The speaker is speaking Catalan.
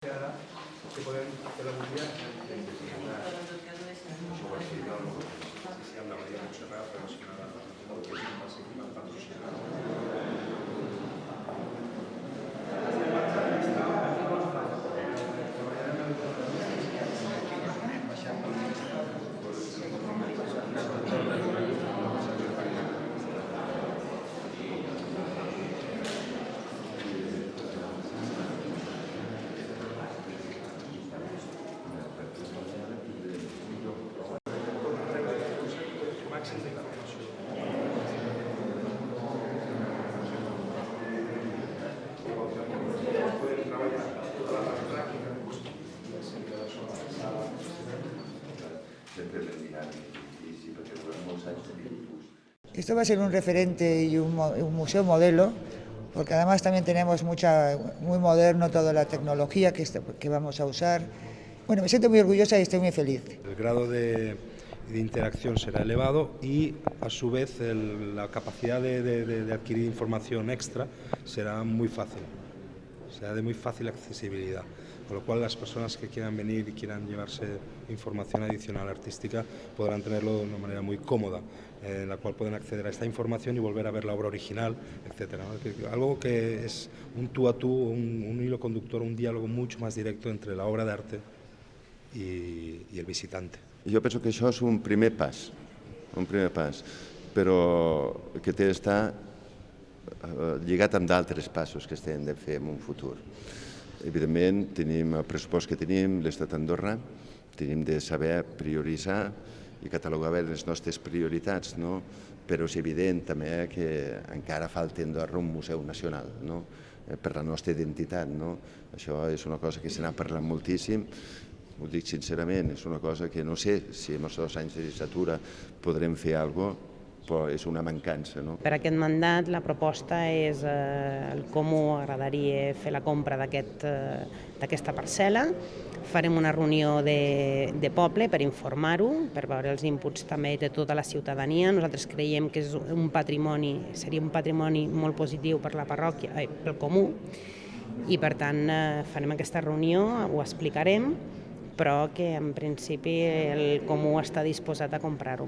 que podem fer la botia amb la Maria Montserrat relacionada amb el que és el seguiment patrocinat. Esto va a ser un referente y un museo modelo, porque además también tenemos muy moderno toda la tecnología que vamos a usar. Bueno, me siento muy orgullosa y estoy muy feliz. El grado de interacción será elevado y a su vez la capacidad de adquirir información extra será muy fácil, será de muy fácil accesibilidad, con lo cual las personas que quieran venir y quieran llevarse información adicional artística podrán tenerlo de una manera muy cómoda, en la cual pueden acceder a esta información y volver a ver la obra original, etcétera, ¿no? Algo que es un tú a tú, un hilo conductor, un diálogo mucho más directo entre la obra de arte i el visitant. Jo penso que això és un primer pas, però que té d'estar lligat amb d'altres passos que estem de fer en un futur. Evidentment, tenim el pressupost que tenim, l'Estat d'Andorra, tenim de saber prioritzar i catalogar bé les nostres prioritats, no? Però és evident també que encara falta a Andorra un museu nacional, no? Per la nostra identitat, no? Això és una cosa que se n'ha parlat moltíssim. Ho dic sincerament, és una cosa que no sé si en els 2 anys de legislatura podrem fer alguna cosa, però és una mancança. Per aquest mandat la proposta és el com agradaria fer la compra d'aquesta parcel·la. Farem una reunió de poble per informar-ho, per veure els inputs també de tota la ciutadania. Nosaltres creiem que és seria un patrimoni molt positiu per la parròquia, pel comú, i per tant farem aquesta reunió, ho explicarem, però que en principi el comú està disposat a comprar-ho.